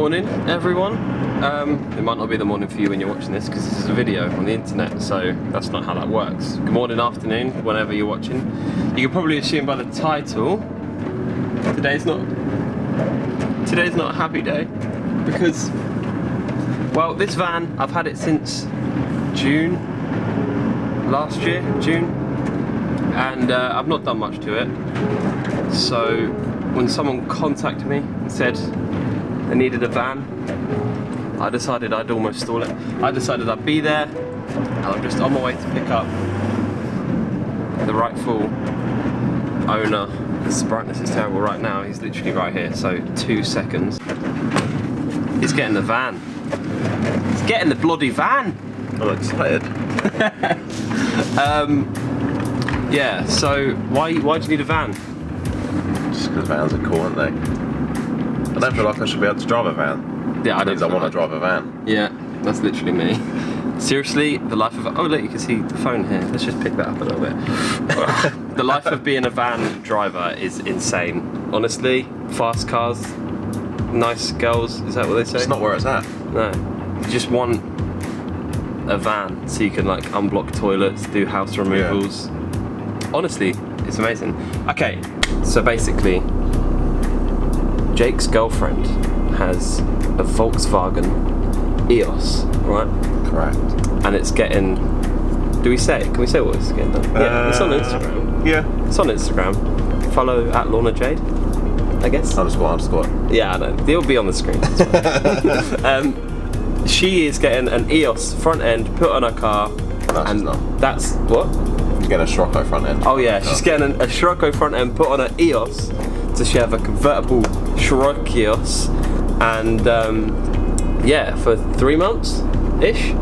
Morning, everyone. It might not be the morning for you when you're watching this because this is a video on the internet, so that's not how that works. Good morning, afternoon, whenever you're watching. You can probably assume by the title, today's not a happy day because, well, this van, I've had it since June, last year, June, and I've not done much to it. So when someone contacted me and said they needed a van, I decided I'd almost stall it. I decided I'd be there, and I'm just on my way to pick up the rightful owner. This brightness is terrible right now. He's literally right here, so 2 seconds. He's getting the van. He's getting the bloody van! I'm excited. Yeah, so why do you need a van? Just because vans are cool, aren't they? I don't feel like I should be able to drive a van. Yeah, I want to drive a van. Yeah, that's literally me. Seriously, the life of... Oh look, you can see the phone here. Let's just pick that up a little bit. The life of being a van driver is insane. Honestly, fast cars, nice girls, is that what they say? It's not where it's at. No. You just want a van so you can like unblock toilets, do house removals. Yeah. Honestly, it's amazing. Okay, so basically, Jake's girlfriend has a Volkswagen EOS, right? Correct. And it's getting... Do we say it? Can we say what it's getting done? Yeah, it's on Instagram. Yeah. It's on Instagram. Follow at Lorna Jade, I guess. Underscore. Yeah, I know. It'll be on the screen. She is getting an EOS front end put on her car. No, and she's not. That's what? She's getting a Scirocco front end. Oh yeah, she's getting a Scirocco front end put on her EOS. So she have a convertible Scirocco, and yeah, for 3 months-ish.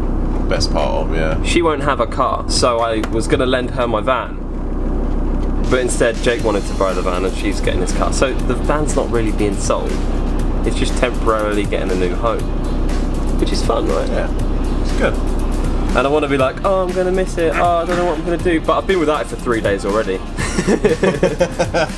Best part of, yeah. She won't have a car, so I was gonna lend her my van. But instead, Jake wanted to borrow the van and she's getting his car. So the van's not really being sold. It's just temporarily getting a new home. Which is fun, right? Yeah, it's good. And I want to be like, oh, I'm gonna miss it. Oh, I don't know what I'm gonna do. But I've been without it for 3 days already.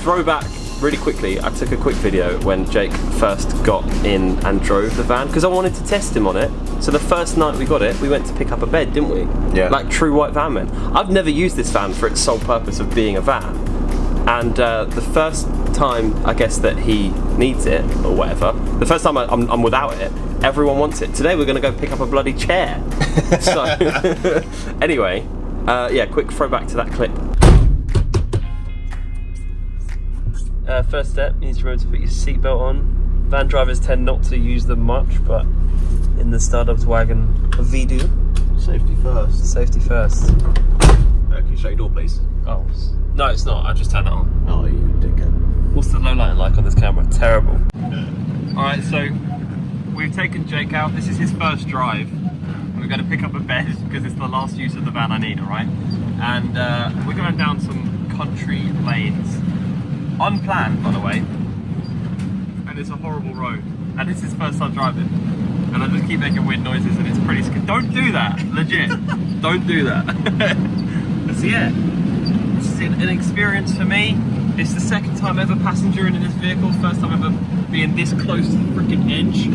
Throwback. Really quickly, I took a quick video when Jake first got in and drove the van because I wanted to test him on it. So the first night we got it, we went to pick up a bed, didn't we? Yeah. Like true white van men. I've never used this van for its sole purpose of being a van. And the first time, I guess, that he needs it, or whatever, the first time I'm without it, everyone wants it. Today we're going to go pick up a bloody chair. So, anyway, yeah, quick throwback to that clip. First step, you need to remember to put your seatbelt on. Van drivers tend not to use them much, but in the Stardubs wagon, we do. Safety first. Safety first. Can you shut your door, please? Oh, no, it's not. I just turned it on. Oh, you dickhead. What's the low light like on this camera? Terrible. Alright, so we've taken Jake out. This is his first drive. We're going to pick up a bed because it's the last use of the van I need, alright? And we're going down some country lanes. Unplanned, by the way, and it's a horrible road, and this is first time driving, and I just keep making weird noises, and it's pretty scary. Don't do that, legit. Don't do that. So yeah, this is an experience for me. It's the second time ever passenger in this vehicle, first time ever being this close to the freaking edge.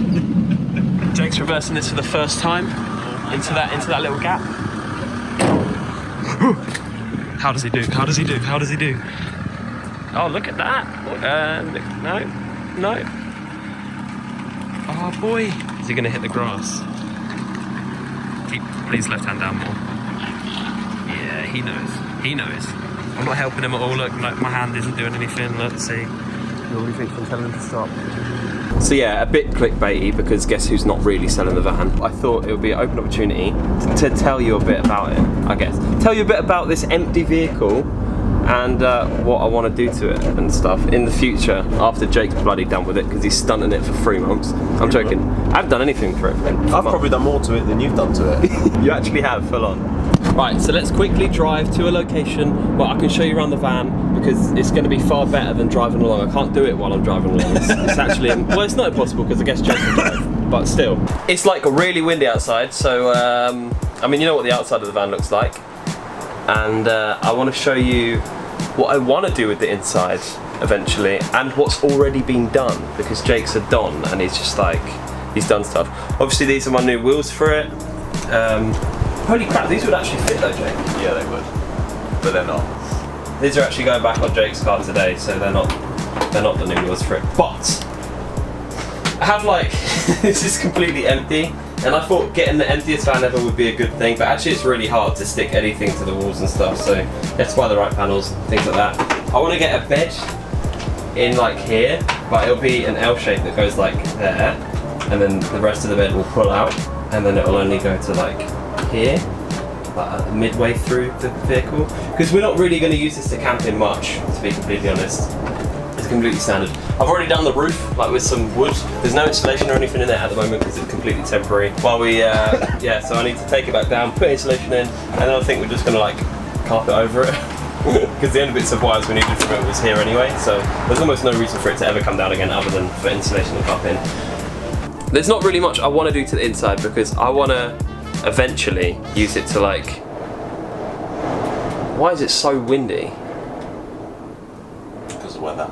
Jake's reversing this for the first time into that little gap. How does he do? How does he do? How does he do? Oh, look at that. No. Oh, boy. Is he going to hit the grass? Please left hand down more. Yeah, he knows. He knows. I'm not helping him at all. Look, like my hand isn't doing anything. Let's see. What do you think from telling him to stop? So yeah, a bit clickbaity because guess who's not really selling the van? I thought it would be an open opportunity to tell you a bit about it, I guess. Tell you a bit about this empty vehicle and what I want to do to it and stuff in the future after Jake's bloody done with it because he's stunting it for 3 months. I'm joking. I haven't done anything for it. I've probably done more to it than you've done to it. You actually have, full on. Right, so let's quickly drive to a location where I can show you around the van because it's going to be far better than driving along. I can't do it while I'm driving along. It's actually, well, it's not impossible because I guess Jake can drive, but still. It's like really windy outside, so I mean, you know what the outside of the van looks like. And I want to show you what I want to do with the inside eventually and what's already been done because Jake's a don and he's just like, he's done stuff. Obviously these are my new wheels for it. Holy crap, these would actually fit though, Jake. Yeah, they would, but they're not. These are actually going back on Jake's car today, so they're not the new wheels for it. But I have like this is completely empty, and I thought getting the emptiest van ever would be a good thing, but actually it's really hard to stick anything to the walls and stuff, so you have to buy the right panels, things like that. I want to get a bed in like here, but it'll be an L shape that goes like there, and then the rest of the bed will pull out, and then it'll only go to like here, like midway through the vehicle, because we're not really going to use this to camp in much, to be completely honest. It's completely standard. I've already done the roof, like with some wood. There's no insulation or anything in there at the moment because it's completely temporary. While we, yeah, so I need to take it back down, put insulation in, and then I think we're just gonna like carpet over it. Because the only bits of wires we needed from it was here anyway, so there's almost no reason for it to ever come down again other than for insulation and carpet in. There's not really much I want to do to the inside because I want to eventually use it to like... Why is it so windy? Because of weather.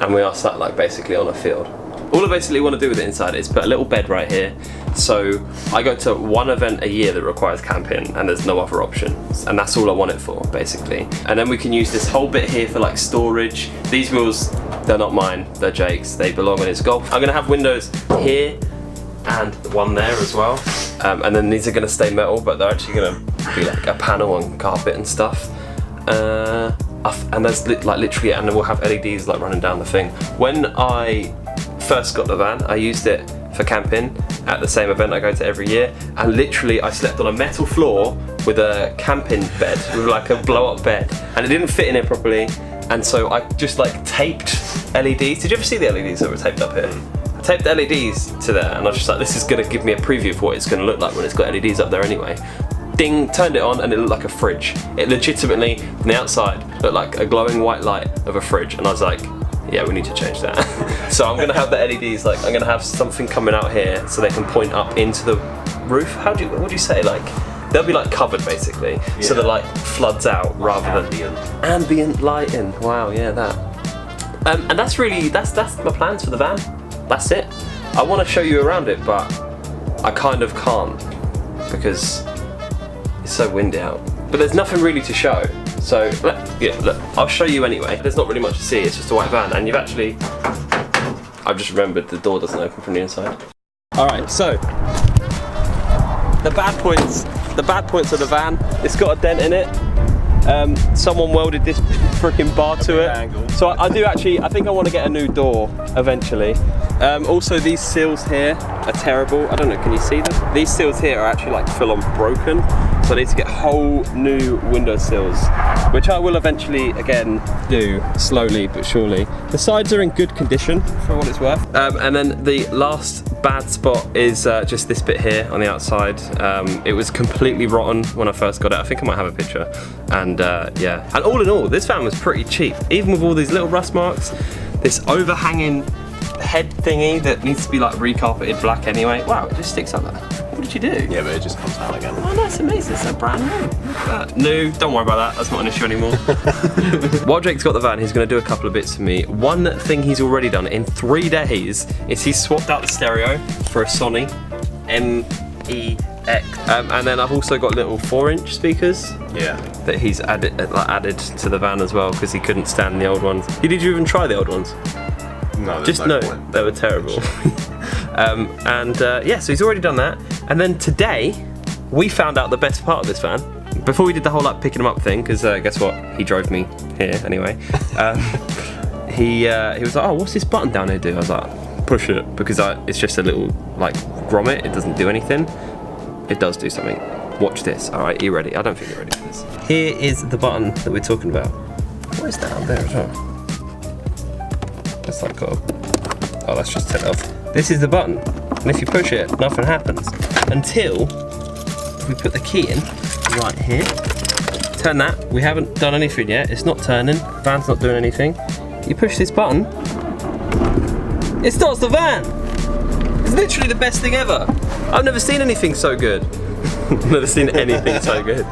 And we are sat like basically on a field. All I basically want to do with it inside is put a little bed right here. So I go to one event a year that requires camping and there's no other option. And that's all I want it for, basically. And then we can use this whole bit here for like storage. These wheels, they're not mine, they're Jake's. They belong on his Golf. I'm gonna have windows here and one there as well. And then these are gonna stay metal, but they're actually gonna be like a panel and carpet and stuff. And there's like literally, and then we'll have LEDs like running down the thing. When I first got the van, I used it for camping at the same event I go to every year, and literally I slept on a metal floor with a camping bed, with like a blow-up bed, and it didn't fit in it properly, and so I just like taped LEDs. Did you ever see the LEDs that were taped up here? I taped LEDs to there, and I was just like, this is gonna give me a preview of what it's gonna look like when it's got LEDs up there anyway. Ding, turned it on and it looked like a fridge. It legitimately, from the outside, looked like a glowing white light of a fridge, and I was like, yeah, we need to change that. So I'm gonna have the LEDs, like I'm gonna have something coming out here so they can point up into the roof. What do you say? Like they'll be like covered basically, yeah. So the light floods out rather than ambient lighting. Wow, yeah, that. And that's my plans for the van. That's it. I want to show you around it, but I kind of can't because it's so windy out. But there's nothing really to show. So, yeah, look, I'll show you anyway. There's not really much to see, it's just a white van, and I've just remembered the door doesn't open from the inside. Alright, so, the bad points of the van, it's got a dent in it. Someone welded this freaking bar to it. So I think I want to get a new door eventually. Also these seals here are terrible. I don't know, can you see them? These seals here are actually like full on broken. So I need to get whole new window sills, which I will eventually again do slowly but surely. The sides are in good condition for what it's worth. And then the last bad spot is just this bit here on the outside. It was completely rotten when I first got it. I think I might have a picture. And yeah, and all in all, this van was pretty cheap. Even with all these little rust marks, this overhanging head thingy that needs to be like recarpeted black anyway. Wow, it just sticks out there. What did you do? Yeah, but it just comes out again. Oh, that's amazing. It's so brand new. New, don't worry about that. That's not an issue anymore. While Jake's got the van, he's going to do a couple of bits for me. One thing he's already done in 3 days is he's swapped out the stereo for a Sony MEX. And then I've also got little 4-inch speakers. Yeah. That he's added to the van as well because he couldn't stand the old ones. Did you even try the old ones? No, just no, they were terrible. Yeah, so he's already done that. And then today, we found out the best part of this van. Before we did the whole like picking him up thing, because guess what? He drove me here anyway. He was like, oh, what's this button down here do? I was like, push it, because it's just a little like grommet. It doesn't do anything. It does do something. Watch this. All right, you ready? I don't think you're ready for this. Here is the button that we're talking about. What is that up there as well? That's like got oh, that's just turned off. This is the button, and if you push it, nothing happens until we put the key in right here. Turn that. We haven't done anything yet. It's not turning. Van's not doing anything. You push this button, it starts the van. It's literally the best thing ever. I've never seen anything so good. Never seen anything so good.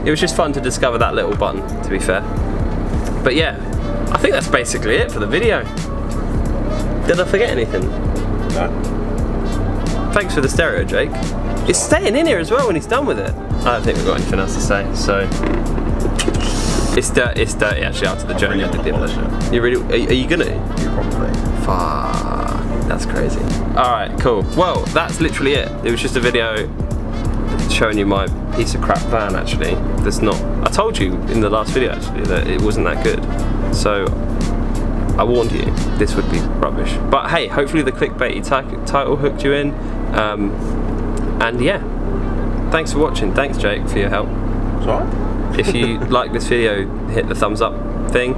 It was just fun to discover that little button, to be fair. But yeah, I think that's basically it for the video. Did I forget anything? No. Thanks for the stereo, Jake. It's staying in here as well when he's done with it. I don't think we've got anything else to say, so. It's dirty actually after the journey I did the other day. You really, are you gonna? Yeah, probably. Fuck, that's crazy. Alright, cool. Well, that's literally it. It was just a video showing you my piece of crap van actually. That's not, I told you in the last video actually that it wasn't that good. So, I warned you, this would be rubbish. But hey, hopefully the clickbaity title hooked you in. And yeah, thanks for watching. Thanks Jake for your help. It's alright. If you like this video, hit the thumbs up thing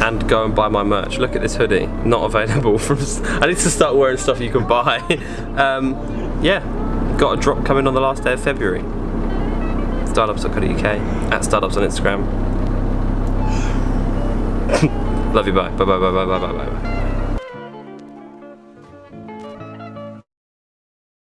and go and buy my merch. Look at this hoodie, not available from, I need to start wearing stuff you can buy. Yeah, got a drop coming on the last day of February. Stardubs.co.uk, at Stardubs on Instagram. Love you, bye. Bye bye bye bye bye bye bye.